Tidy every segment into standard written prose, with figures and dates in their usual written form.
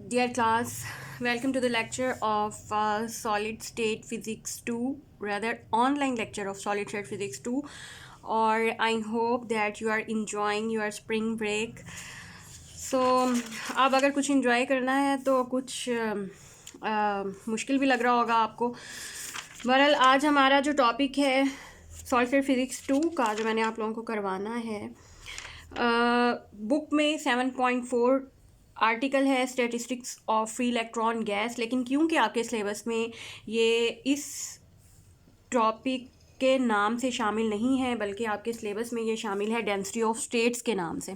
Dear class, welcome to the lecture of Solid State Physics 2, rather online lecture of Solid State Physics 2, or I hope that you are enjoying your spring break. So, अब अगर कुछ enjoy करना है तो कुछ मुश्किल भी लग रहा होगा आपको. बहरहाल आज हमारा जो टॉपिक है सॉलिड स्टेट फिज़िक्स 2 का जो मैंने आप लोगों को करवाना है, बुक में 7.4 आर्टिकल है statistics of free electron gas. लेकिन क्योंकि आपके सिलेबस में ये इस टॉपिक के नाम से शामिल नहीं है, बल्कि आपके सिलेबस में ये शामिल है डेंसिटी ऑफ स्टेट्स के नाम से.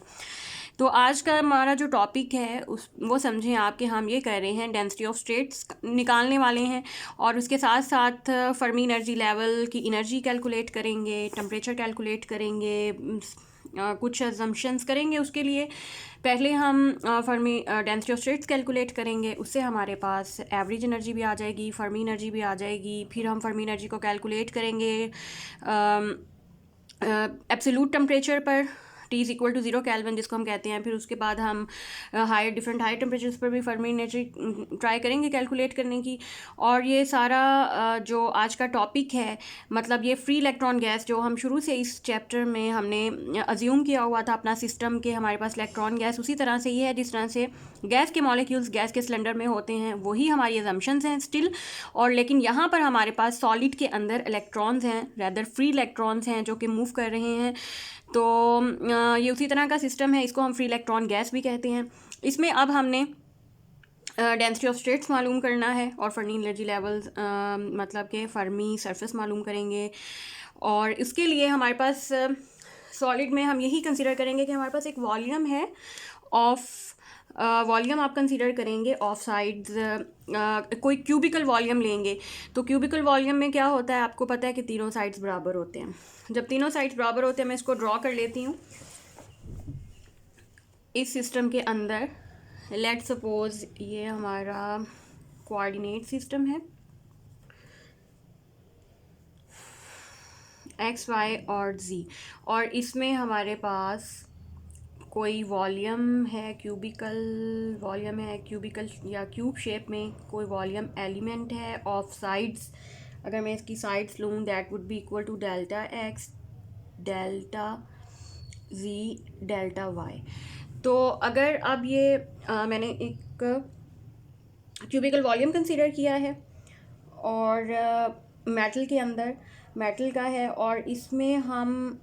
तो आज का हमारा जो टॉपिक है वो समझें आप कि हम ये कर रहे हैं डेंसिटी ऑफ स्टेट्स निकालने वाले हैं, और उसके साथ साथ फर्मी एनर्जी लेवल की एनर्जी कैलकुलेट करेंगे, टेम्परेचर कैलकुलेट करेंगे, कुछ अजम्पशंस करेंगे. उसके लिए पहले हम Fermi density of states calculate करेंगे. उससे हमारे पास एवरेज एनर्जी भी आ जाएगी, फर्मी एनर्जी भी आ जाएगी. फिर हम फर्मी एनर्जी को कैलकुलेट करेंगे एब्सोल्यूट टेम्परेचर पर, T is equal to 0 kelvin जिसको हम कहते हैं. फिर उसके बाद हम डिफरेंट हाई टेम्परेचर्स पर भी फर्मी एनर्जी ट्राई करेंगे कैलकुलेट करने की. और ये सारा जो आज का टॉपिक है, मतलब ये फ्री इलेक्ट्रॉन गैस जो हम शुरू से इस चैप्टर में हमने अज्यूम किया हुआ था अपना सिस्टम के हमारे पास इलेक्ट्रॉन गैस उसी तरह से ही है जिस तरह से गैस के मॉलिक्यूल्स गैस के सिलेंडर में होते हैं, वही हमारी अजम्पशंस हैं स्टिल. और लेकिन यहाँ पर हमारे पास सॉलिड के अंदर इलेक्ट्रॉन्स हैं, रैदर फ्री इलेक्ट्रॉन्स हैं जो कि मूव कर रहे हैं. तो ये उसी तरह का सिस्टम है, इसको हम फ्री इलेक्ट्रॉन गैस भी कहते हैं. इसमें अब हमने डेंसिटी ऑफ स्टेट्स मालूम करना है और फर्मी एनर्जी लेवल्स मतलब कि फर्मी सरफेस मालूम करेंगे. और इसके लिए हमारे पास सॉलिड में हम यही कंसीडर करेंगे कि हमारे पास एक वॉल्यूम है ऑफ वॉल्यूम आप कंसीडर करेंगे ऑफ साइड्स. कोई क्यूबिकल वॉल्यूम लेंगे तो क्यूबिकल वॉल्यूम में क्या होता है आपको पता है कि तीनों साइड्स बराबर होते हैं. जब तीनों साइड्स बराबर होते हैं, मैं इसको ड्रॉ कर लेती हूँ. इस सिस्टम के अंदर लेट्स सपोज ये हमारा कोऑर्डिनेट सिस्टम है, एक्स वाई और जी, और इसमें हमारे पास कोई वॉल्यूम है, क्यूबिकल वॉल्यूम है, क्यूबिकल या क्यूब शेप में कोई वॉल्यूम एलिमेंट है ऑफ साइड्स. अगर मैं इसकी साइड्स लूँ that would be equal to delta x, delta z, delta y. तो अगर अब ये मैंने एक क्यूबिकल वॉल्यूम कंसीडर किया है और मेटल के अंदर मेटल का है, और इसमें हम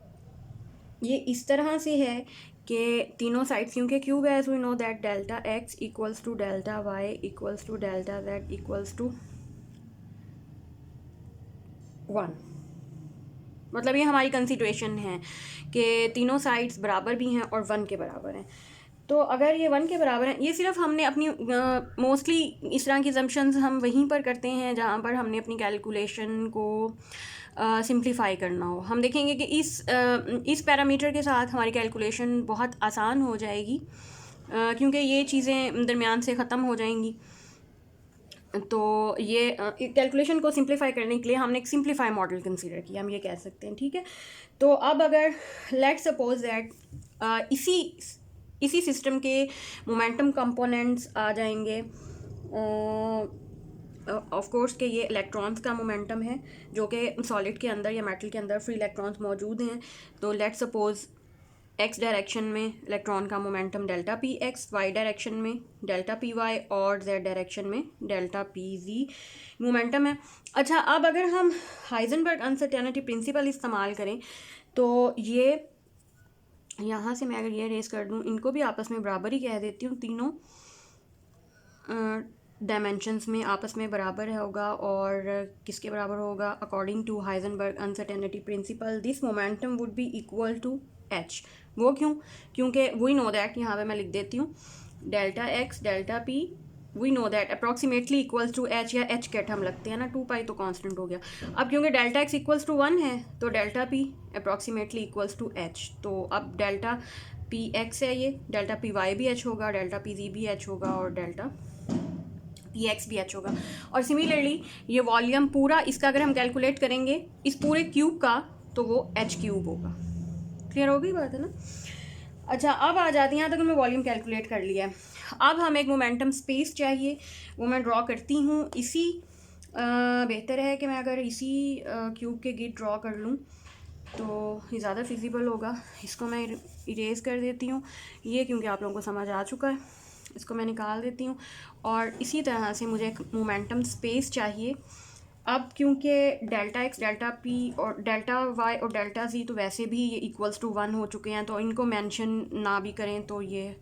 ये इस तरह से है कि तीनों साइड्स क्योंकि क्यूब है, so we know that delta x equals to delta y equals to delta z equals to 1. मतलब ये हमारी कंसिडरेशन है कि तीनों साइड्स बराबर भी हैं और 1 के बराबर हैं. तो अगर ये 1 के बराबर हैं, ये सिर्फ हमने अपनी मोस्टली इस तरह की असम्पशंस हम वहीं पर करते हैं जहाँ पर हमने अपनी कैलकुलेशन को सिंप्लीफाई करना हो. हम देखेंगे कि इस पैरामीटर के साथ हमारी कैलकुलेशन बहुत आसान हो जाएगी क्योंकि ये चीज़ें दरमियान से ख़त्म हो जाएंगी. तो ये कैलकुलेशन को सिंप्लीफाई करने के लिए हमने एक सिंप्लीफाई मॉडल कंसीडर किया, हम ये कह सकते हैं. ठीक है, तो अब अगर लेट्स सपोज दैट इसी सिस्टम के मोमेंटम कंपोनेंट्स आ जाएंगे. ऑफ कोर्स के ये इलेक्ट्रॉन्स का मोमेंटम है जो कि सॉलिड के अंदर या मेटल के अंदर फ्री इलेक्ट्रॉन्स मौजूद हैं. तो लेट्स सपोज एक्स डायरेक्शन में इलेक्ट्रॉन का momentum delta p x, y direction में डेल्टा पी वाई और जेड डायरेक्शन में डेल्टा पी जी मोमेंटम है. अच्छा, अब अगर हम हाइजेनबर्ग अनसर्टेनिटी प्रिंसिपल इस्तेमाल करें तो ये यहाँ से मैं अगर ये रेस कर दूँ, इनको भी आपस में बराबर ही कह देती हूँ. तीनों डायमेंशंस में आपस में बराबर होगा. और किसके बराबर होगा? According to Heisenberg uncertainty principle this momentum would be equal to h. वो क्यों? क्योंकि वी नो दैट, यहाँ पे मैं लिख देती हूँ, delta x delta p we know that approximately equals to h, या एच कैट हम लगते हैं ना, 2 पाई तो कांस्टेंट हो गया. अब क्योंकि डेल्टा एक्स इक्वल्स टू 1 है तो delta p approximately equals to h. तो अब डेल्टा पी एक्स है, ये डेल्टा पी वाई भी एच होगा, डेल्टा पी जी भी एच होगा और डेल्टा पी एक्स भी एच होगा. और सिमिलरली ये वॉल्यूम पूरा इसका अगर हम कैलकुलेट करेंगे इस पूरे क्यूब का तो वो एच क्यूब होगा. क्लियर हो गई बात है ना? अच्छा, अब आ जाती हैं, यहाँ तक मैं वॉल्यूम कैलकुलेट कर लिया है। अब हम एक मोमेंटम स्पेस चाहिए, वो मैं ड्रॉ करती हूँ। इसी बेहतर है कि मैं अगर इसी क्यूब के गिट ड्रॉ कर लूँ तो ये ज़्यादा फिजिबल होगा। इसको मैं इरेज़ कर देती हूँ ये, क्योंकि आप लोगों को समझ आ चुका है। इसको मैं निकाल देती हूँ और इसी तरह से मुझे एक मोमेंटम स्पेस चाहिए। अब क्योंकि डेल्टा एक्स, डेल्टा पी और डेल्टा वाई और डेल्टा जी तो वैसे भी ये इक्वल्स टू 1 हो चुके हैं, तो इनको मेंशन ना भी करें तो ये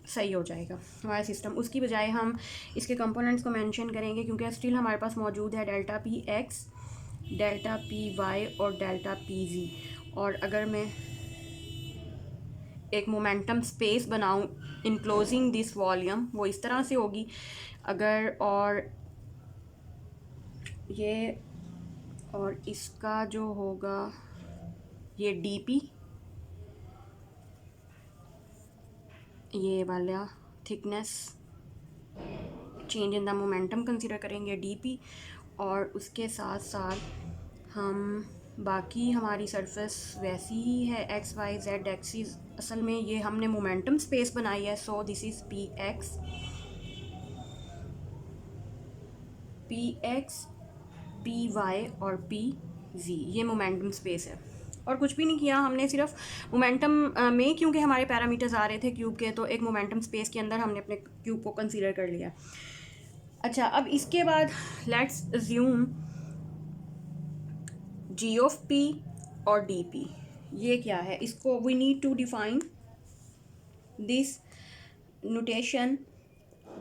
सही हो जाएगा हमारा सिस्टम। उसकी बजाय हम इसके कंपोनेंट्स को मेंशन करेंगे, क्योंकि स्टिल हमारे पास मौजूद है delta p x, delta p y और डेल्टा पी जी। और अगर मैं एक मोमेंटम स्पेस बनाऊं इनक्लोजिंग दिस वॉल्यूम, वो इस तरह से होगी। अगर और ये और इसका जो होगा ये डी पी, ये वाला thickness change in the momentum consider करेंगे डी पी, और उसके साथ साथ हम बाकी हमारी सरफेस वैसी ही है एक्स वाई जेड एक्सिस। असल में ये हमने मोमेंटम स्पेस बनाई है, so this is p x, p y और पी जी, ये मोमेंटम स्पेस है। और कुछ भी नहीं किया हमने, सिर्फ मोमेंटम में क्योंकि हमारे पैरामीटर्स आ रहे थे क्यूब के, तो एक मोमेंटम स्पेस के अंदर हमने अपने क्यूब को कंसीडर कर लिया। अच्छा, अब इसके बाद let's assume g of p और डी पी। ये क्या है, इसको we need to define this notation.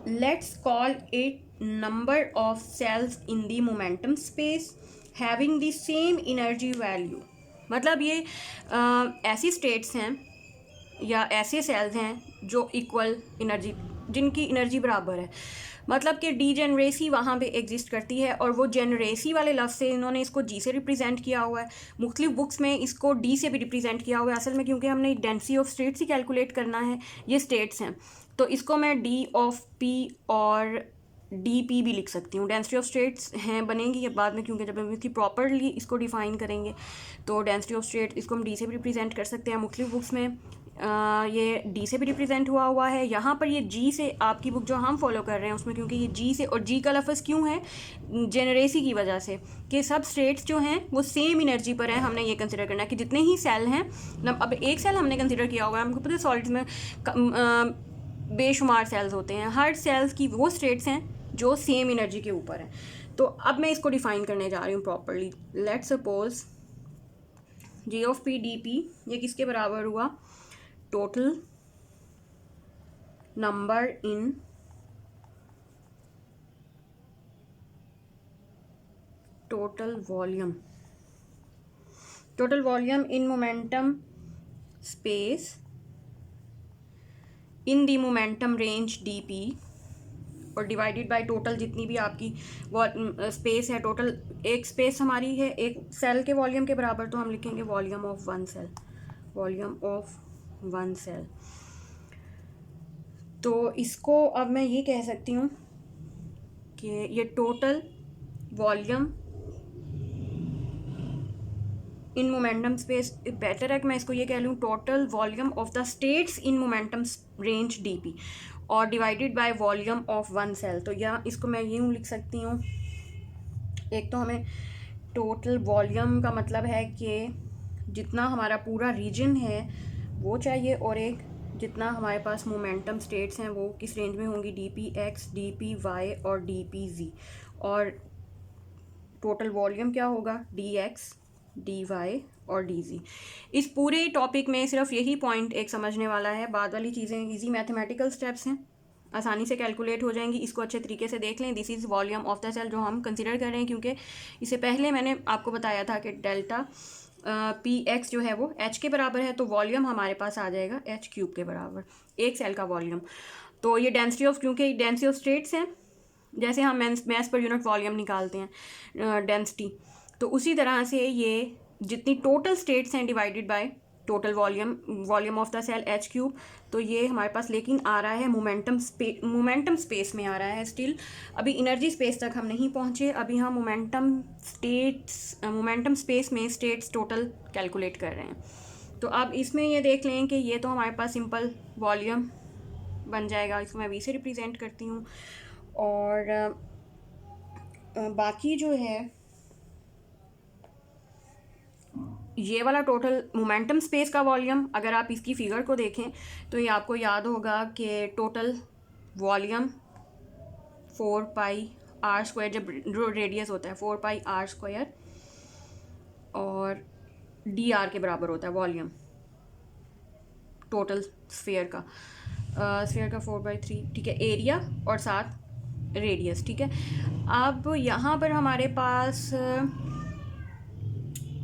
Let's call it number of cells in the momentum space having the same energy value. मतलब ये ऐसी स्टेट्स हैं या ऐसे सेल्स हैं जो इक्वल एनर्जी, जिनकी एनर्जी बराबर है। मतलब कि डीजेनरेसी वहाँ पे एग्जिस्ट करती है, और वो जेनरेसी वाले लफ्ज़ से इन्होंने इसको जी से रिप्रेजेंट किया हुआ है। मुख्तलिफ बुक्स में इसको डी से भी रिप्रेजेंट किया हुआ है। असल में क्योंकि हमने density of states he calculate करना है, ये स्टेट्स हैं, तो इसको मैं डी ऑफ पी और डी पी भी लिख सकती हूँ। डेंसिटी ऑफ स्टेट्स हैं बनेंगी ये बाद में, क्योंकि जब हम इसकी प्रॉपरली इसको डिफाइन करेंगे तो डेंसिटी ऑफ स्टेट इसको हम डी से भी रिप्रेजेंट कर सकते हैं। मुख्तलिफ बुक्स में ये डी से भी रिप्रेजेंट हुआ है। यहाँ पर ये जी से, आपकी बुक जो हम फॉलो कर रहे हैं उसमें, क्योंकि ये जी से, और जी का लफ्ज़ क्यों है, जेनरेसी की वजह से, कि सब स्टेट्स जो हैं वो सेम एनर्जी पर हैं। हमने ये कंसिडर करना है कि जितने ही सेल हैं, अब एक सेल हमने कंसिडर किया हुआ है, हमको पता है सॉलिड्स में बेशुमार सेल्स होते हैं, हर सेल्स की वो स्टेट्स हैं जो सेम एनर्जी के ऊपर हैं। तो अब मैं इसको डिफाइन करने जा रही हूँ properly. Let's suppose g of p d p ये किसके बराबर हुआ, total number in total volume in momentum space in the momentum range D P, और डिवाइडेड बाय टोटल जितनी भी आपकी स्पेस है। टोटल एक स्पेस हमारी है एक सेल के वॉल्यूम के बराबर, तो हम लिखेंगे वॉल्यूम ऑफ वन सेल। तो इसको अब मैं ये कह सकती हूँ कि ये total volume in momentum space, better है कि मैं इसको ये कह लूँ total volume of the states in momentum range D P, और divided by volume of one cell. तो या इसको मैं यूँ लिख सकती हूँ, एक तो हमें टोटल वॉल्यूम का मतलब है कि जितना हमारा पूरा रीजन है वो चाहिए, और एक जितना हमारे पास मोमेंटम स्टेट्स हैं वो किस रेंज में होंगी, d p x, d p y और डी पी जी। और टोटल वॉल्यूम क्या होगा, डी एक्स, डी वाई और डी जी। इस पूरे टॉपिक में सिर्फ यही पॉइंट एक समझने वाला है, बाद वाली चीज़ें इजी मैथमेटिकल स्टेप्स हैं, आसानी से कैलकुलेट हो जाएंगी। इसको अच्छे तरीके से देख लें। This is volume of the cell जो हम कंसिडर कर रहे हैं, क्योंकि इससे पहले मैंने आपको बताया था कि डेल्टा पी एक्स जो है वो एच के बराबर है, तो वॉल्यूम हमारे पास आ जाएगा एच क्यूब के बराबर, एक सेल का वॉल्यूम। तो ये डेंसिटी ऑफ, क्योंकि डेंसिटी ऑफ स्टेट्स हैं, जैसे हम मैस पर यूनिट वॉल्यूम निकालते हैं डेंसिटी, तो उसी तरह से ये जितनी टोटल स्टेट्स हैं divided by total volume of the cell h cube. तो ये हमारे पास लेकिन आ रहा है मोमेंटम स्पेस में आ रहा है। स्टिल अभी एनर्जी स्पेस तक हम नहीं पहुँचे, अभी हम मोमेंटम स्पेस में स्टेट्स टोटल कैलकुलेट कर रहे हैं। तो अब इसमें ये देख लें कि ये तो हमारे पास सिंपल वॉल्यूम बन जाएगा, इसको मैं वी से रिप्रेजेंट करती हूँ। और बाकी जो है ये वाला टोटल मोमेंटम स्पेस का वॉल्यूम, अगर आप इसकी फिगर को देखें तो ये आपको याद होगा कि टोटल वॉल्यूम 4πr², जब रेडियस होता है 4πr², और dr के बराबर होता है वॉल्यूम टोटल स्फीयर का। 4/3, ठीक है, एरिया और साथ रेडियस, ठीक है। अब यहाँ पर हमारे पास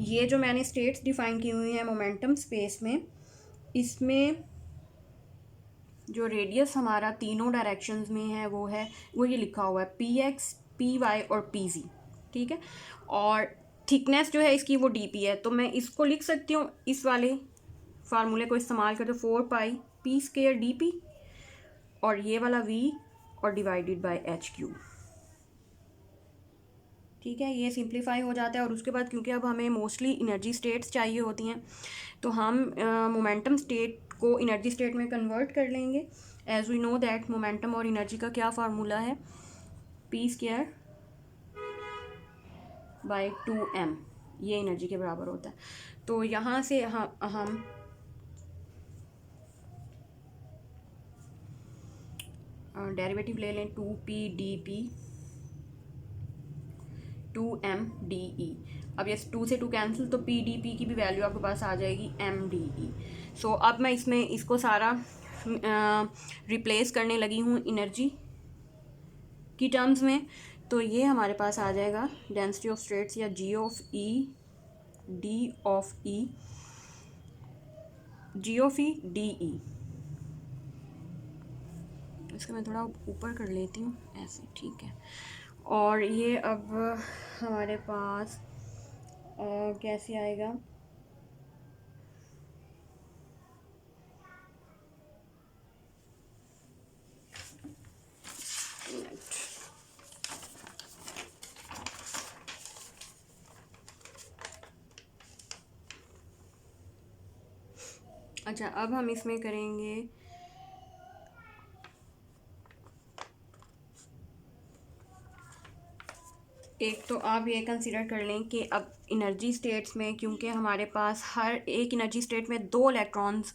ये जो मैंने स्टेट्स डिफाइन की हुई हैं मोमेंटम स्पेस में, इसमें जो रेडियस हमारा तीनों डायरेक्शंस में है वो ये लिखा हुआ है px, py और pz, ठीक है। और थिकनेस जो है इसकी वो dp है, तो मैं इसको लिख सकती हूँ इस वाले फार्मूले को इस्तेमाल करते 4πp² dp और ये वाला v और डिवाइडेड बाय h³, ठीक है। ये सिंप्लीफाई हो जाता है। और उसके बाद क्योंकि अब हमें मोस्टली एनर्जी स्टेट्स चाहिए होती हैं तो हम मोमेंटम स्टेट को एनर्जी स्टेट में कन्वर्ट कर लेंगे। As we know that momentum और एनर्जी का क्या फार्मूला है, p² बाय 2m, ये एनर्जी के बराबर होता है। तो यहाँ से हम डेरिवेटिव ले लें 2p dp 2m de। अब ये 2 से 2 कैंसिल, तो p dp की भी वैल्यू आपके पास आ जाएगी m de। सो अब मैं इसमें इसको सारा रिप्लेस करने लगी हूँ एनर्जी की टर्म्स में। तो ये हमारे पास आ जाएगा डेंसिटी ऑफ स्टेट्स या g ऑफ e de। इसको मैं थोड़ा ऊपर कर लेती हूँ ऐसे, ठीक है। और ये अब हमारे पास कैसे आएगा, अच्छा अब हम इसमें करेंगे एक, तो आप ये कंसीडर कर लें कि अब एनर्जी स्टेट्स में क्योंकि हमारे पास हर एक एनर्जी स्टेट में 2 इलेक्ट्रॉन्स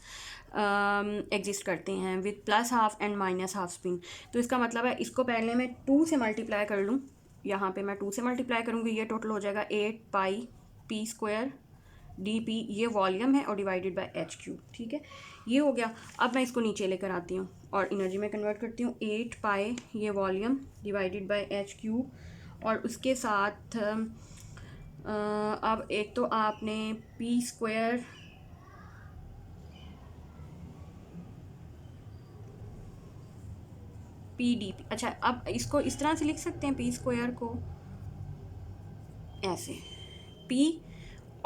एग्जिस्ट करते हैं विद +½ एंड -½ स्पिन। तो इसका मतलब है इसको पहले मैं 2 से मल्टीप्लाई कर लूँ, यहाँ पे मैं 2 से मल्टीप्लाई करूँगी, ये टोटल हो जाएगा 8πp² dp, ये वॉल्यूम है, और डिवाइडेड बाय h³, ठीक है। ये हो गया। अब मैं इसको नीचे लेकर आती हूँ और एनर्जी में कन्वर्ट करती हूँ। 8π ये वॉल्यूम डिवाइडेड बाय h³, और उसके साथ अब एक तो आपने p² p dp, अच्छा अब इसको इस तरह से लिख सकते हैं p² को ऐसे p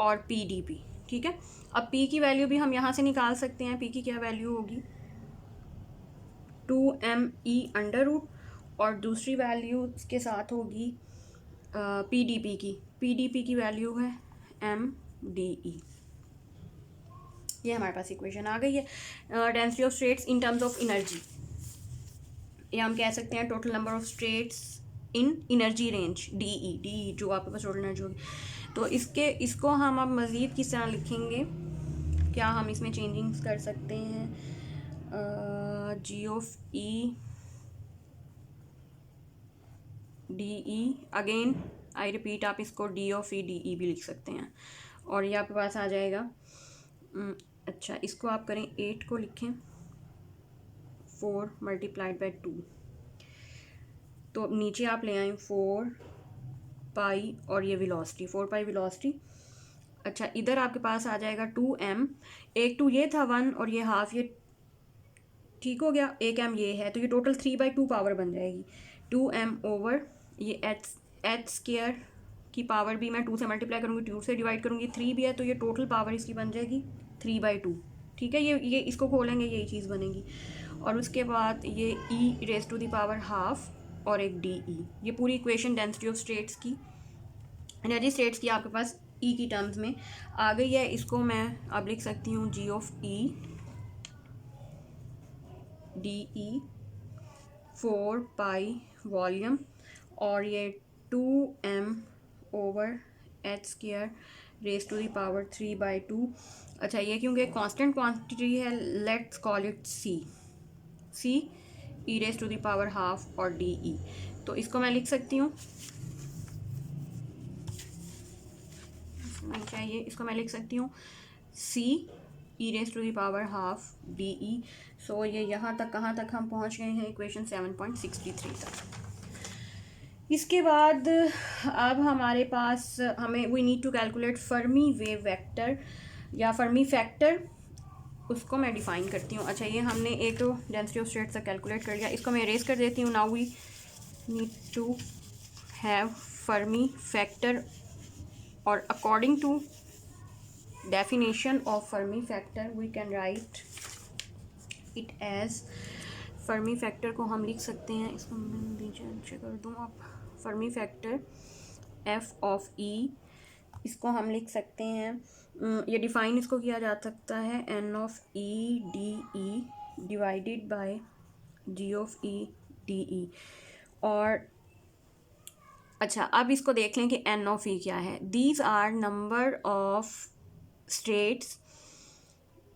और p dp, ठीक है। अब p की वैल्यू भी हम यहाँ से निकाल सकते हैं। p की क्या वैल्यू होगी 2me√, और दूसरी वैल्यू इसके साथ होगी p dp की वैल्यू है m de। ये हमारे पास इक्वेशन आ गई है। Density of states in terms of energy, ये हम कह सकते हैं total number of states in energy range D जो आपके पास टोटल एनर्जी होगी। तो इसको हम अब मज़ीद किस तरह लिखेंगे, क्या हम इसमें चेंजिंग्स कर सकते हैं। g of e de, again I repeat, आप इसको d ऑफ e de भी लिख सकते हैं, और ये आपके पास आ जाएगा। अच्छा इसको आप करें 8 को लिखें 4 × 2, तो अब नीचे आप ले आएँ 4π और ये वेलोसिटी 4π वेलोसिटी। अच्छा इधर आपके पास आ जाएगा 2m, एक 2 ये था 1 और ये हाफ, ये ठीक हो गया, एक m ये है, तो ये टोटल 3/2 पावर बन जाएगी 2m ओवर ये h² की पावर भी मैं 2 से मल्टीप्लाई करूँगी, 2 से डिवाइड करूँगी, 3 भी है, तो ये टोटल पावर इसकी बन जाएगी 3/2, ठीक है। ये इसको खोलेंगे यही चीज़ बनेगी। और उसके बाद ये e⁻½ और एक de, ये पूरी इक्वेशन डेंसिटी ऑफ स्टेट्स की, एनर्जी स्टेट्स की आपके पास ई की टर्म्स में आ गई है। इसको मैं अब लिख सकती हूँ G of E D E 4 pi volume, और ये 2m over H square raise to the power 3/2। अच्छा, ये क्योंकि कांस्टेंट क्वांटिटी है, let's call it C E raise to the power half और डी ई। तो इसको मैं लिख सकती हूँ, नहीं चाहिए, इसको मैं लिख सकती हूँ C E raise to the power half D E. So ये यहाँ तक, कहाँ तक हम पहुँच गए हैं, इक्वेशन 7.63 तक। इसके बाद अब हमारे पास हमें we need to calculate Fermi wave vector या फर्मी फैक्टर, उसको मैं डिफाइन करती हूँ। अच्छा, ये हमने एक तो डेंसिटी ऑफ स्टेट्स तक कैलकुलेट कर लिया, इसको मैं इरेज कर देती हूँ। Now we need to have Fermi factor, और according to definition of Fermi factor we can write it as, Fermi factor को हम लिख सकते हैं, इसको मैं नीचे कर दूँ अब, फर्मी फैक्टर एफ ऑफ ई, इसको हम लिख सकते हैं, ये डिफाइन इसको किया जा सकता है n of E D e divided by g of E D e. और अच्छा, अब इसको देख लें कि एन ऑफ ई क्या है। These are number of states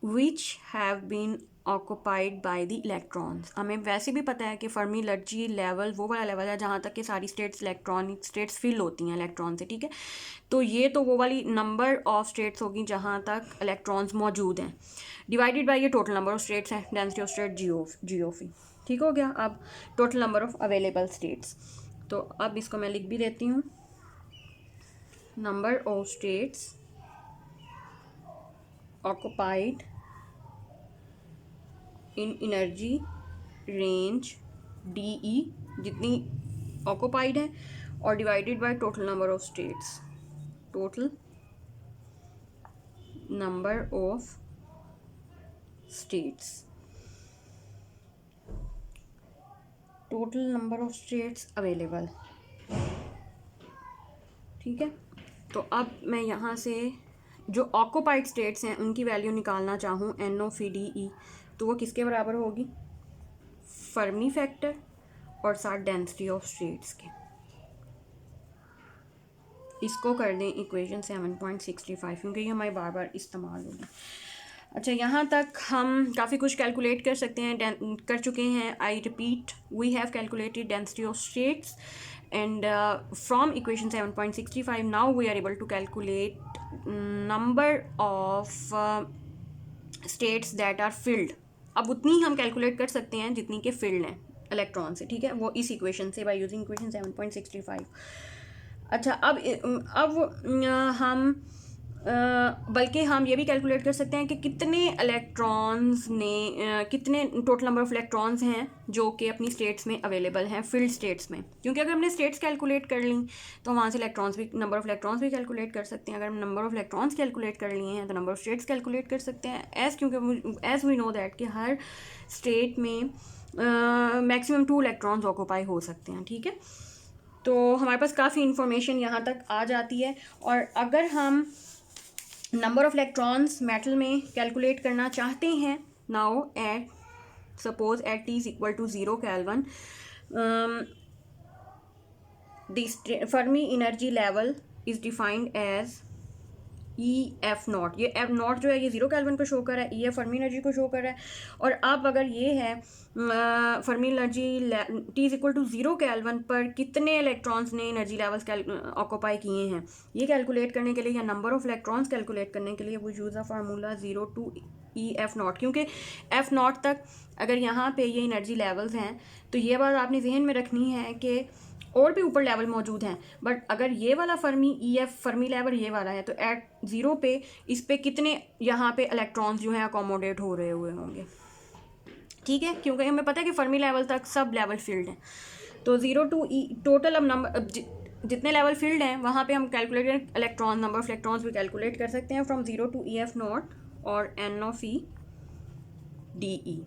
which have been occupied by the electrons। हमें वैसे भी पता है कि फर्मी एनर्जी लेवल वो वाला लेवल है जहाँ तक कि सारी स्टेट्स इलेक्ट्रॉनिक स्टेट्स फिल होती हैं इलेक्ट्रॉन से, ठीक है। तो ये तो वो वाली नंबर ऑफ स्टेट्स होगी जहाँ तक इलेक्ट्रॉन्स मौजूद हैं, डिवाइडेड बाय ये टोटल नंबर ऑफ स्टेट्स है, density of state G of E. ठीक हो गया। अब total number of available states, तो अब इसको मैं लिख भी देती हूँ, number of states occupied in energy range DE, जितनी occupied है, और divided by total number of states, total number of states, total number of states available। ठीक है, तो अब मैं यहाँ से जो ऑक्यूपाइड स्टेट्स हैं उनकी वैल्यू निकालना चाहूँ n of E D E, तो वो किसके बराबर होगी, फर्मी फैक्टर और साथ डेंसिटी ऑफ स्टेट्स के। इसको कर दें इक्वेशन 7.65, क्योंकि ये हमारी बार बार इस्तेमाल होगी। अच्छा, यहाँ तक हम काफ़ी कुछ कैलकुलेट कर सकते हैं, कर चुके हैं। I repeat, we have calculated density of states, and from equation 7.65 now we are able to calculate number of states that are filled। अब उतनी हम कैलकुलेट कर सकते हैं जितनी के फील्ड हैं इलेक्ट्रॉन से, ठीक है, वो इस इक्वेशन से, बाय यूजिंग इक्वेशन 7.65। अच्छा, अब हम बल्कि हम ये भी कैलकुलेट कर सकते हैं कि कितने इलेक्ट्रॉन्स ने कितने टोटल नंबर ऑफ इलेक्ट्रॉन्स हैं जो कि अपनी स्टेट्स में अवेलेबल हैं, फील्ड स्टेट्स में। क्योंकि अगर हमने स्टेट्स कैलकुलेट कर ली तो वहाँ से इलेक्ट्रॉन्स भी, नंबर ऑफ इलेक्ट्रॉन्स भी कैलकुलेट कर सकते हैं। अगर हम नंबर ऑफ इलेक्ट्रॉन्स कैलकुलेट कर लिए हैं तो नंबर ऑफ स्टेट्स कैलकुलेट कर सकते हैं। क्योंकि एज वी नो दैट कि हर स्टेट में मैक्सिमम 2 इलेक्ट्रॉन्स ऑक्यूपाई हो सकते हैं, ठीक है। तो हमारे पास काफ़ी इंफॉर्मेशन यहाँ तक आ जाती है। और अगर हम नंबर ऑफ इलेक्ट्रॉन्स मेटल में कैलकुलेट करना चाहते हैं, now at suppose at T = 0 kelvin, the Fermi energy level is defined as EF0। ये F0 जो है ये 0 केल्विन को शो कर रहा है, EF फर्मी एनर्जी को शो कर रहा है। और अब अगर ये है फर्मी एनर्जी T = 0 केल्विन पर कितने इलेक्ट्रॉन्स ने एनर्जी लेवल्स ऑक्यूपाई किए हैं, ये कैलकुलेट करने के लिए या नंबर ऑफ इलेक्ट्रॉन्स कैलकुलेट करने के लिए वो use a formula 0 to EF0। क्योंकि F0 तक अगर यहाँ पे ये एनर्जी लेवल्स हैं तो ये बात आपने जहन में रखनी है कि और भी ऊपर लेवल मौजूद हैं, बट अगर ये वाला फर्मी EF फर्मी लेवल ये वाला है तो एट 0 पे इस पे कितने यहाँ पे इलेक्ट्रॉन्स जो हैं अकोमोडेट हो रहे हुए होंगे, ठीक है। क्योंकि हमें पता है कि फर्मी लेवल तक सब लेवल फील्ड हैं। तो 0 to E टोटल, अब नंबर जितने लेवल फील्ड हैं वहाँ पे हम कैलकुलेट करें इलेक्ट्रॉन, नंबर ऑफ इलेक्ट्रॉन्स भी कैलकुलेट कर सकते हैं फ्रॉम 0 to EF0 और N of E DE।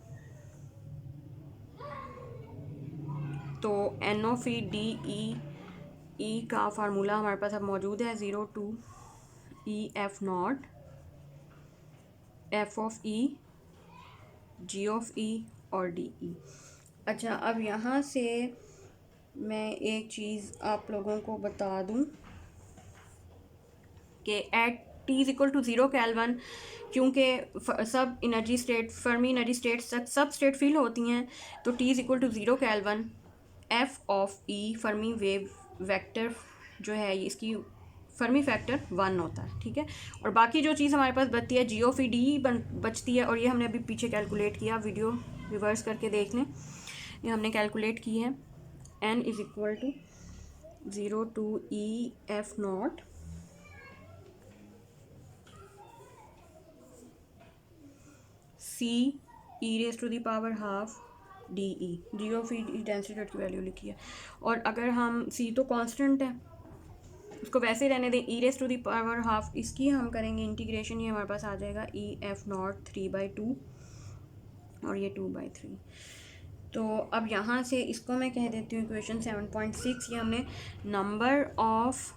तो N of E DE का फार्मूला हमारे पास अब मौजूद है, 0 to E F nought, F of E, ji of E और डी ई। अच्छा, अब यहाँ से मैं एक चीज़ आप लोगों को बता दूँ कि at t is equal to zero kelvin, क्योंकि सब energy state, Fermi energy state सब स्टेट फील होती हैं, तो t is equal to zero kelvin f of e Fermi wave vector जो है इसकी फर्मी फैक्टर 1 होता है, ठीक है। और बाकी जो चीज़ हमारे पास बचती है जी ऑफ ई डी बचती है, और ये हमने अभी पीछे कैलकुलेट किया, वीडियो रिवर्स करके देख लें, ये हमने कैलकुलेट की है। N is equal to 0 to e F not c E raise to the power half D e, ji of e density की वैल्यू लिखी है। और अगर हम सी तो कांस्टेंट है, उसको वैसे ही रहने दें, E raise to the power half, इसकी हम करेंगे इंटीग्रेशन, ये हमारे पास आ जाएगा ई एफ नॉट 3/2 और ये 2/3। तो अब यहाँ से इसको मैं कह देती हूँ इक्वेशन 7.6, ये हमने number of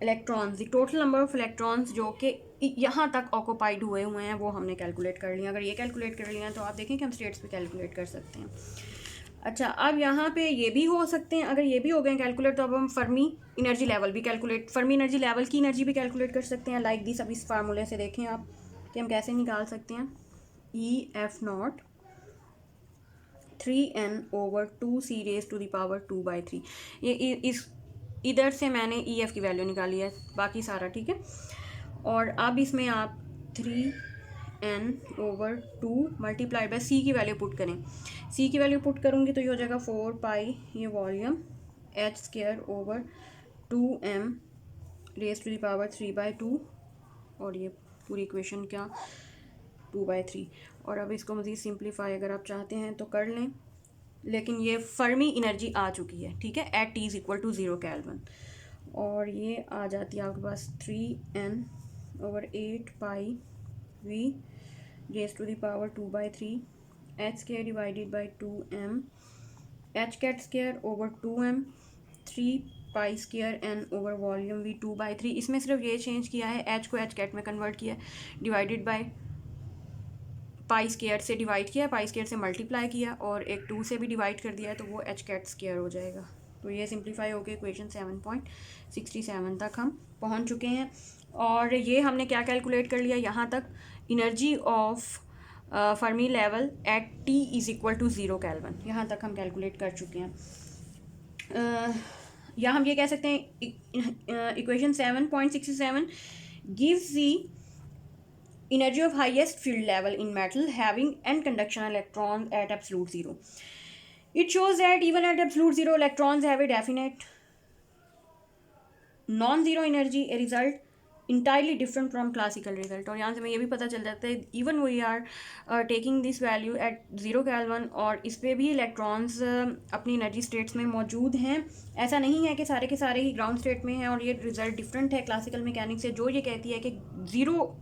electrons, the total number of electrons जो कि यहाँ तक ऑक्यूपाइड हुए हैं वो हमने कैलकुलेट कर लिया। अगर ये कैलकुलेट कर लिया तो आप देखें कि हम स्टेट्स पे कैलकुलेट कर सकते हैं। अच्छा, अब यहाँ पे ये भी हो सकते हैं, अगर ये भी हो गए कैलकुलेट तो अब हम फर्मी एनर्जी लेवल भी कैलकुलेट, फर्मी एनर्जी लेवल की एनर्जी भी कैलकुलेट कर सकते हैं। लाइक दिस, अब इस फार्मूले से देखें आप कि हम कैसे निकाल सकते हैं। E F not 3n/2 c raised to the power 2/3, ये इस इधर से मैंने ई एफ की वैल्यू निकाली है, बाकी सारा ठीक है। और अब इसमें आप 3n/2 मल्टीप्लाइड बाय सी की वैल्यू पुट करें। सी की वैल्यू पुट करूँगी तो ये हो जाएगा 4 ये volume h²/2m raise to the power 3/2, और ये पूरी इक्वेशन क्या 2/3। और अब इसको मज़ीद सिंप्लीफाई अगर आप चाहते हैं तो कर लें, लेकिन ये फर्मी एनर्जी आ चुकी है, ठीक है, at t is equal to 0 kelvin. और ये आ जाती है आपके पास 3n/8 v raise to the power 2/3 h² divided by 2m h²/2m 3π² n/वॉल्यूम v 2/3। इसमें सिर्फ ये चेंज किया है, h को h² में कन्वर्ट किया, डिवाइडेड बाई π² से डिवाइड किया, π² से मल्टीप्लाई किया, और एक 2 से भी डिवाइड कर दिया है तो वो h² हो जाएगा। तो ये सिंप्लीफाई होकर इक्वेशन 7.67 तक हम पहुंच चुके हैं। और ये हमने क्या कैलकुलेट कर लिया यहाँ तक, energy of Fermi level at t is equal to 0 kelvin, यहाँ तक हम कैलकुलेट कर चुके हैं। या हम ये कह सकते हैं equation 7.67 gives the energy of highest field level in metal having n conduction electrons at absolute zero. It shows that even at absolute zero electrons have a definite non-zero energy, a result entirely different from classical result। और यहाँ से हमें ये भी पता चल जाता है even we are taking this value at 0 kelvin, और इस पर भी इलेक्ट्रॉन्स अपनी एनर्जी स्टेट्स में मौजूद हैं। ऐसा नहीं है कि सारे के सारे ही ग्राउंड स्टेट में हैं, और ये रिजल्ट डिफरेंट है क्लासिकल मैकेनिक्स से, जो ये कहती है कि ज़ीरो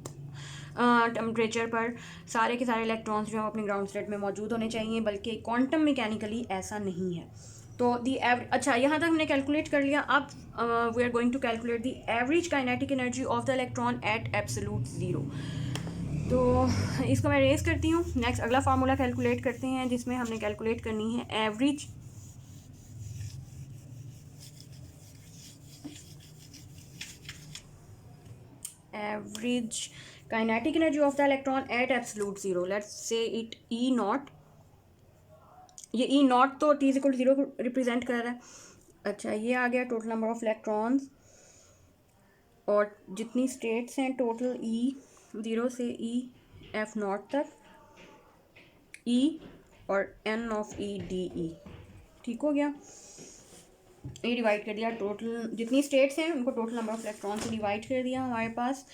टेम्परेचर पर सारे के सारे इलेक्ट्रॉन्स जो हैं अपने ग्राउंड स्टेट में मौजूद होने चाहिए, बल्कि क्वांटम मैकेनिकली ऐसा नहीं है। तो दी एवरेज, अच्छा यहाँ तक हमने कैलकुलेट कर लिया। अब we are going to calculate the average kinetic energy of the electron at absolute zero. तो इसको मैं रेज करती हूँ। नेक्स्ट अगला फार्मूला कैलकुलेट करते हैं, जिसमें हमने कैलकुलेट करनी है average kinetic energy of the electron at absolute zero, let's say it E naught, ये E naught तो T इक्वल टू 0 रिप्रेजेंट कर रहा है। अच्छा, ये आ गया टोटल नंबर ऑफ इलेक्ट्रॉन्स, और जितनी स्टेट्स हैं टोटल E 0 से E F नॉट तक, E और N of E D E, ठीक हो गया। ये डिवाइड कर दिया, टोटल जितनी स्टेट्स हैं उनको टोटल नंबर ऑफ इलेक्ट्रॉन से डिवाइड कर दिया हमारे पास।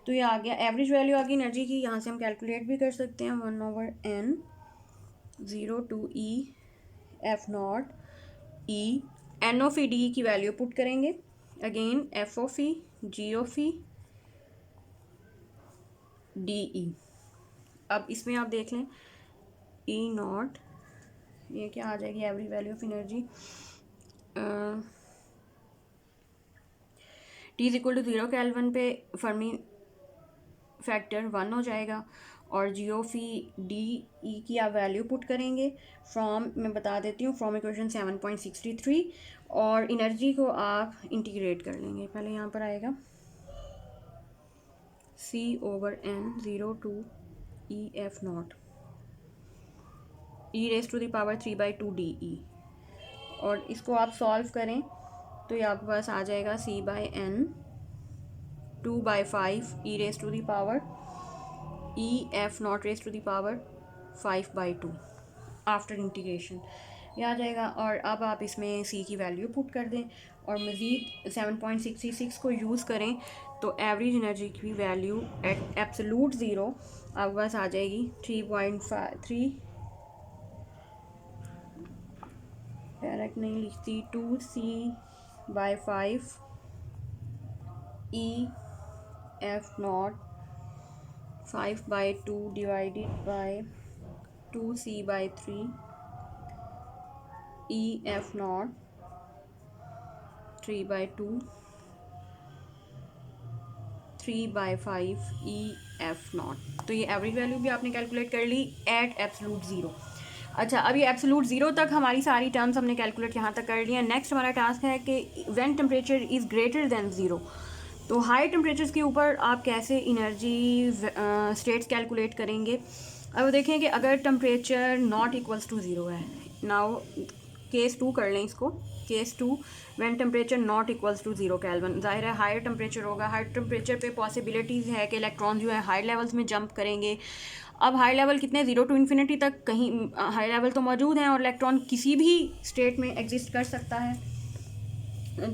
तो ये आ गया एवरेज वैल्यू आ गई एनर्जी की। यहाँ से हम कैलकुलेट भी कर सकते हैं 1/n 0 to E F not E N of E D की वैल्यू पुट करेंगे, again F of E G of E D E। अब इसमें आप देख लें E नॉट, ये क्या आ जाएगी average value of energy, T is equal to 0 kelvin पे फर्मी फैक्टर 1 हो जाएगा और जी ऑफ ई डी ई की आप वैल्यू पुट करेंगे फ्रॉम, मैं बता देती हूँ, फ्रॉम इक्वेशन 7.63 और एनर्जी को आप इंटीग्रेट कर लेंगे। पहले यहाँ पर आएगा C/n 0 to EF0 e⁻³ DE और इसको आप सॉल्व करें तो ये आपके पास आ जाएगा C/n 2/5 e⁻⁵ EF0⁵ 5/2 after integration ये आ जाएगा। और अब आप इसमें C की वैल्यू पुट कर दें और मज़ीद 7.66 को यूज़ करें तो एवरेज एनर्जी की वैल्यू एट एब्सोलूट ज़ीरो आपके पास आ जाएगी 3.3, डायरेक्ट नहीं लिखती, 2C/5 EF0 5/2 divided by 2C/3 EF0 3/2 3/5 EF0। तो ये एवरेज वैल्यू भी आपने कैलकुलेट कर ली एट एब्सोलूट ज़ीरो। अच्छा, अब ये एब्सोलूट ज़ीरो तक हमारी सारी टर्म्स हमने कैलकुलेट यहाँ तक कर लिया। नेक्स्ट हमारा टास्क है कि when temperature is greater than zero, तो हाई टेम्परेचर्स के ऊपर आप कैसे एनर्जी स्टेट्स कैलकुलेट करेंगे। अब देखें कि अगर temperature not equals to zero है, नाउ केस 2 कर लें इसको, case 2 when temperature not equals to 0 kelvin, जाहिर है हायर टेम्परेचर होगा, हायर टेम्परेचर पे पॉसिबिलिटीज़ है कि इलेक्ट्रॉन जो है हाई लेवल्स में जंप करेंगे। अब हाई लेवल कितने, 0 to इन्फिनिटी तक कहीं हाई लेवल तो मौजूद हैं और इलेक्ट्रॉन किसी भी स्टेट में एग्जिस्ट कर सकता है।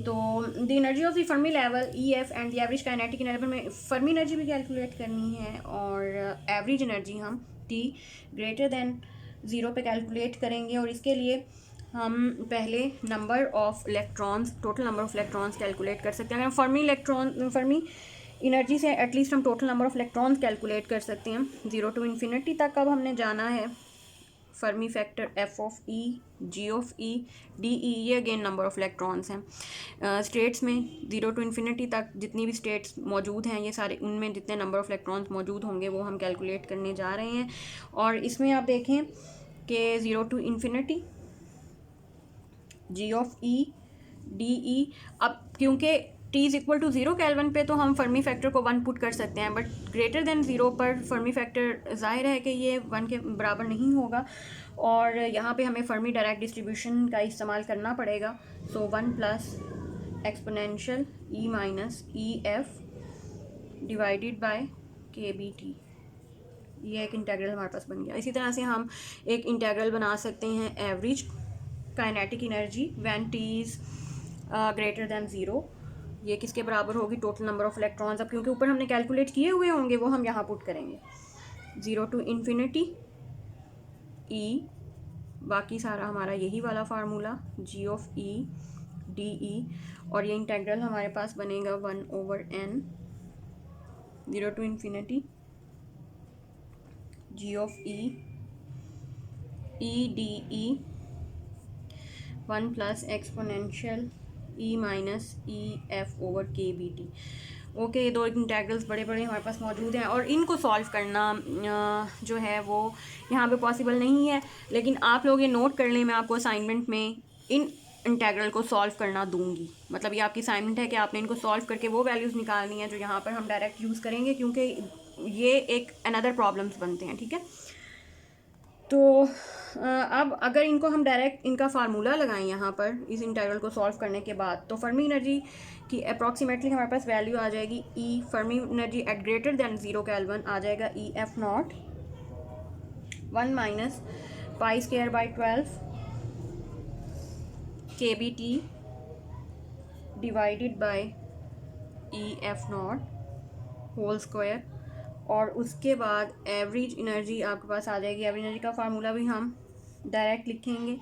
तो the energy of the Fermi level EF and the average kinetic energy में फ़र्मी एनर्जी भी कैलकुलेट करनी है और एवरेज एनर्जी हम T ग्रेटर दैन 0 पे कैलकुलेट करेंगे। और इसके लिए हम पहले number of electrons, total number of electrons calculate कर सकते हैं। अगर फर्मी एनर्जी से एटलीस्ट हम total number of electrons calculate कर सकते हैं 0 to इन्फिनिटी तक। अब हमने जाना है Fermi factor F of E, G of E, DE, ये अगेन नंबर ऑफ इलेक्ट्रॉन्स हैं स्टेट्स में 0 to इन्फिनिटी तक जितनी भी स्टेट्स मौजूद हैं, ये सारे उनमें जितने नंबर ऑफ इलेक्ट्रॉन्स मौजूद होंगे वो हम कैलकुलेट करने जा रहे हैं। और इसमें आप देखें कि 0 to infinity G of E, DE, अब क्योंकि T is equal to 0 kelvin पे तो हम फर्मी फैक्टर को 1 पुट कर सकते हैं, बट ग्रेटर देन 0 पर फर्मी फैक्टर जाहिर है कि ये 1 के बराबर नहीं होगा और यहाँ पे हमें फर्मी डायरेक्ट डिस्ट्रीब्यूशन का इस्तेमाल करना पड़ेगा। सो 1 plus exponential E minus EF divided by KBT, ये एक इंटेग्रल हमारे पास बन गया। इसी तरह से हम एक इंटेग्रल बना सकते हैं average kinetic energy when T is greater than 0, ये किसके बराबर होगी, टोटल नंबर ऑफ इलेक्ट्रॉन्स। अब क्योंकि ऊपर हमने कैलकुलेट किए हुए होंगे वो हम यहाँ पुट करेंगे 0 to इन्फिनिटी E, बाकी सारा हमारा यही वाला formula G of E, DE, और ये इंटेग्रल हमारे पास बनेगा 1/n 0 to infinity G of E, DE 1 plus exponential E minus EF/KBT। Okay, ये दो इंटेग्रल्स बड़े बड़े हमारे पास मौजूद हैं और इनको सॉल्व करना जो है वो यहाँ पे पॉसिबल नहीं है, लेकिन आप लोग ये नोट कर लें, मैं आपको असाइनमेंट में इन इंटेग्रल को सॉल्व करना दूंगी। मतलब ये आपकी असाइनमेंट है कि आपने इनको सॉल्व करके वो वैल्यूज़ निकालनी है जो यहाँ पर हम डायरेक्ट यूज़ करेंगे, क्योंकि ये एक अनदर प्रॉब्लम्स बनते हैं, ठीक है। तो अब अगर इनको हम डायरेक्ट इनका फार्मूला लगाएं यहाँ पर इस इंटीग्रल को सॉल्व करने के बाद, तो फर्मी एनर्जी की अप्रॉक्सीमेटली हमारे पास वैल्यू आ जाएगी E Fermi energy at greater than 0 kelvin आ जाएगा EF0 1 minus π²/12 KBT divided by EF0 whole square. और उसके बाद एवरेज एनर्जी आपके पास आ जाएगी। एवरेज एनर्जी का फार्मूला भी हम डायरेक्ट लिखेंगे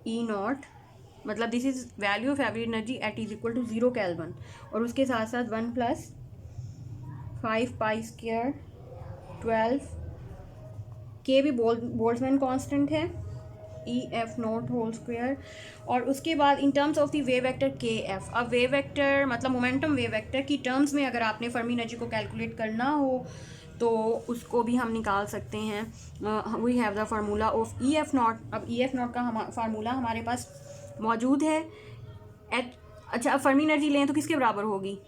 E0, मतलब this is value of average energy at is equal to 0 kelvin, और उसके साथ साथ 1 प्लस 5π²12 के भी बोल्ट्जमैन कांस्टेंट है EF0 होल स्क्वायर, और उसके बाद in terms of the wave vector KF। अब वेव वेक्टर मतलब मोमेंटम वेव वेक्टर की टर्म्स में अगर आपने फर्मी एनर्जी को कैलकुलेट करना हो तो उसको भी हम निकाल सकते हैं। We have the formula of EF0। अब EF0 का फार्मूला हमारे पास मौजूद है। अच्छा, अब फर्मी एनर्जी लें तो किसके बराबर होगी?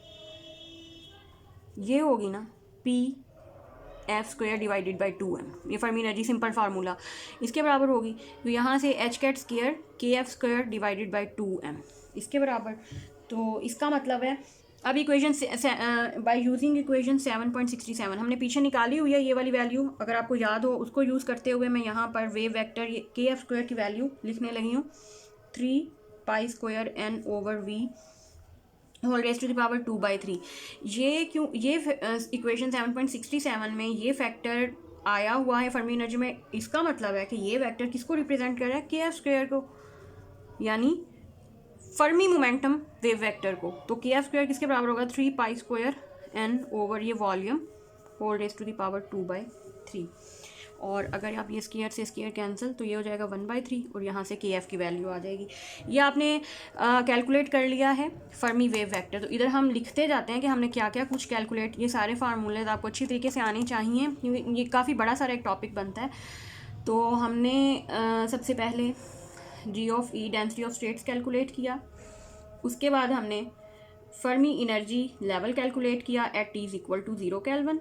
ये होगी ना PF² डिवाइडेड बाई 2m। ये फर्मी एनर्जी सिंपल फार्मूला इसके बराबर होगी। तो यहाँ से h² KF² divided by 2m इसके बराबर। तो इसका मतलब है अब इक्वेशन बाय यूजिंग इक्वेशन 7.67 हमने पीछे निकाली हुई है ये वाली वैल्यू। अगर आपको याद हो उसको यूज़ करते हुए मैं यहाँ पर वेव वेक्टर KF² की वैल्यू लिखने लगी हूँ 3π² n/v whole raise to the power 2/3। ये क्यों, ये इक्वेशन 7.67 में ये फैक्टर आया हुआ है फर्मी एनर्जी में। इसका मतलब है कि ये वेक्टर किसको रिप्रेजेंट कर रहा है? KF² को, यानी फर्मी मोमेंटम वेव वेक्टर को। तो KF² किसके बराबर होगा? 3π² n/, ये volume whole raise to the power 2/3। और अगर आप ये स्क्वायर से स्क्वायर कैंसिल तो ये हो जाएगा 1/3 और यहाँ से KF की वैल्यू आ जाएगी। ये आपने कैलकुलेट कर लिया है फर्मी वेव वेक्टर। तो इधर हम लिखते जाते हैं कि हमने क्या क्या कुछ कैलकुलेट, ये सारे फार्मूले आपको अच्छी तरीके से आने चाहिए क्योंकि ये काफ़ी बड़ा सारा एक टॉपिक बनता है। तो हमने सबसे पहले G(E) density of states calculate किया। उसके बाद हमने फर्मी एनर्जी लेवल कैलकुलेट किया एट T=0 केल्विन।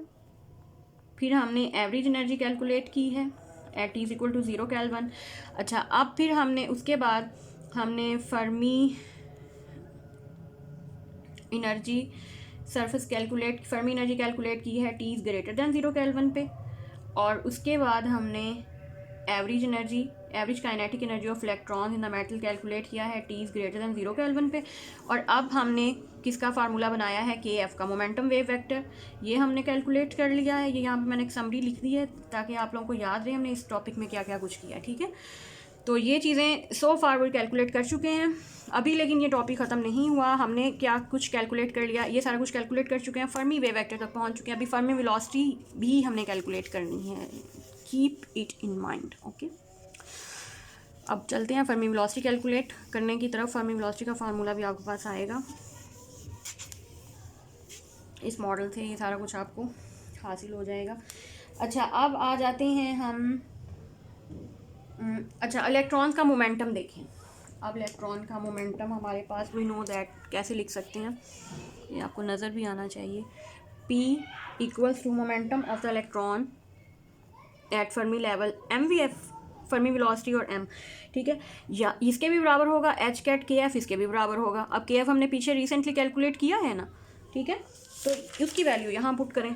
फिर हमने एवरेज एनर्जी कैलकुलेट की है एट T=0 केल्विन। अच्छा, अब फिर हमने उसके बाद हमने Fermi energy surface Fermi energy calculate की है T>0 केल्विन पे। और उसके बाद हमने average kinetic energy of electron in the metal calculate किया है T>0 केल्विन पे। और अब हमने किसका फार्मूला बनाया है? KF का, मोमेंटम वेव वेक्टर। ये हमने कैलकुलेट कर लिया है। ये यहाँ पे मैंने एक समरी लिख दी है ताकि आप लोगों को याद रहे हमने इस टॉपिक में क्या क्या कुछ किया, ठीक है। तो ये चीज़ें सो फार कैलकुलेट कर चुके हैं अभी, लेकिन ये टॉपिक ख़त्म नहीं हुआ। हमने क्या कुछ कैलकुलेट कर लिया, ये सारा कुछ कैलकुलेट कर चुके हैं, फर्मी वेव वेक्टर तक पहुँच चुके हैं। अभी फर्मी वेलोसिटी भी हमने कैलकुलेट करनी है, keep it in mind, okay. अब चलते हैं फर्मी वेलोसिटी कैलकुलेट करने की तरफ। फर्मी वेलोसिटी का फार्मूला भी आपके पास आएगा इस मॉडल से, ये सारा कुछ आपको हासिल हो जाएगा। अच्छा, अब आ जाते हैं हम अच्छा इलेक्ट्रॉन्स का मोमेंटम देखें। अब इलेक्ट्रॉन का मोमेंटम हमारे पास, वी नो दैट, कैसे लिख सकते हैं ये आपको नज़र भी आना चाहिए। P= momentum of the electron at Fermi level MVF, Fermi velocity और m, ठीक है। या इसके भी बराबर होगा H@ KF, इसके भी बराबर होगा। अब KF हमने पीछे रिसेंटली कैलकुलेट किया है ना, ठीक है। तो उसकी वैल्यू यहाँ पुट करें,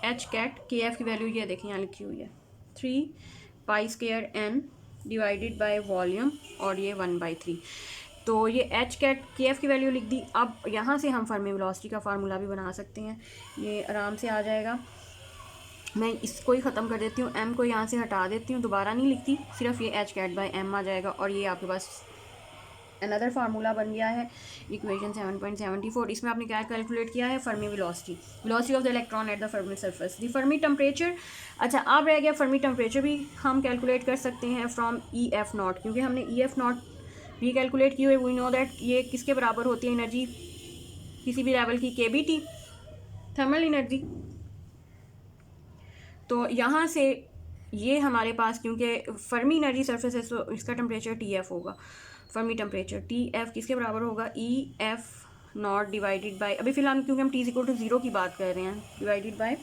H@ KF की वैल्यू ये देखें यहाँ लिखी हुई है 3π² n डिवाइडेड बाय वॉल्यूम और ये 1/3। तो ये H@ KF की वैल्यू लिख दी। अब यहाँ से हम फर्मी वेलोसिटी का फार्मूला भी बना सकते हैं, ये आराम से आ जाएगा। मैं इसको ही ख़त्म कर देती हूँ, m को यहाँ से हटा देती हूँ, दोबारा नहीं लिखती, सिर्फ ये H/m आ जाएगा। और ये आपके पास अनदर फार्मूला बन गया है इक्वेशन 7.74। इसमें आपने क्या कैलकुलेट किया है? Fermi velocity of the electron at the Fermi surface, the Fermi temperature. अच्छा, अब रह गया फर्मी टेम्परेचर भी हम कैलकुलेट कर सकते हैं फ्रॉम EF0, क्योंकि हमने EF0 भी कैलकुलेट की हुई। वी नो दैट ये किसके बराबर होती है एनर्जी किसी भी लेवल की? KBT, thermal energy. तो यहाँ से ये हमारे पास, क्योंकि फर्मी एनर्जी सरफेस है तो इसका टेम्परेचर TF होगा। फर्मी टेम्परेचर TF किसके बराबर होगा? EF0 डिवाइडेड बाय, अभी फिलहाल क्योंकि हम T=0 की बात कर रहे हैं, डिवाइडेड बाय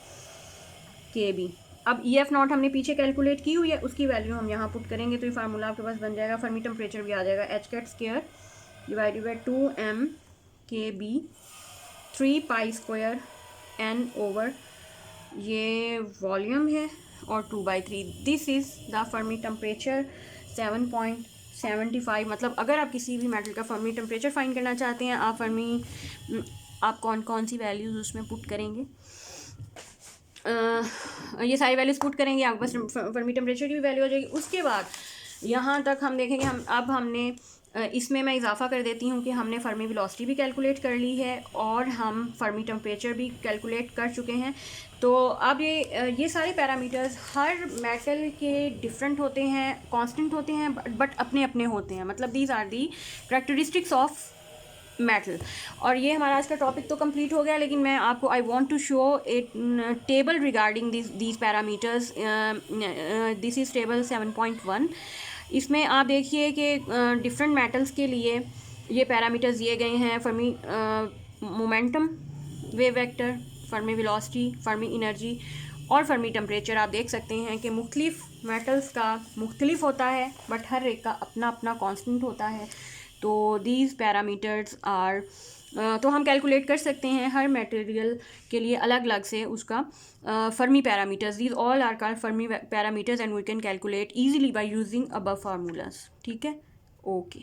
KB। अब EF0 हमने पीछे कैलकुलेट की हुई है, उसकी वैल्यू हम यहाँ पुट करेंगे तो ये फार्मूला आपके पास बन जाएगा। फर्मी टेम्परेचर भी आ जाएगा H² divided by 2m KB 3π² n/, ये वॉल्यूम है, और 2/3। This is the Fermi temperature 7.75। मतलब अगर आप किसी भी मेटल का फर्मी टेम्परेचर फाइंड करना चाहते हैं, आप कौन कौन सी वैल्यूज़ उसमें पुट करेंगे, ये सारी वैल्यूज़ पुट करेंगे, आपके पास फर्मी टेम्परेचर की भी वैल्यू हो जाएगी। उसके बाद यहाँ तक हम देखेंगे, हमने इसमें मैं इजाफा कर देती हूँ कि हमने फर्मी वेलोसिटी भी कैलकुलेट कर ली है और हम फर्मी टेम्परेचर भी कैलकुलेट कर चुके हैं। तो अब ये सारे पैरामीटर्स हर मेटल के डिफरेंट होते हैं, कांस्टेंट होते हैं, बट अपने अपने होते हैं। मतलब these are the characteristics of metal. और ये हमारा आज का टॉपिक तो कंप्लीट हो गया, लेकिन मैं आपको I want to show a table regarding these parameters. This is table 7.1। इसमें आप देखिए कि डिफरेंट मेटल्स के लिए ये पैरामीटर्स दिए गए हैं। Fermi momentum, wave vector, Fermi velocity, Fermi energy और फर्मी टेम्परेचर। आप देख सकते हैं कि मुख्तलिफ मेटल्स का मुख्तलिफ होता है, बट हर एक का अपना अपना कांस्टेंट होता है। तो दीज पैरामीटर्स आर तो हम कैलकुलेट कर सकते हैं हर मटेरियल के लिए अलग अलग से उसका Fermi parameters. These all are called Fermi parameters and we can calculate easily by using above formulas. ठीक है, ओके।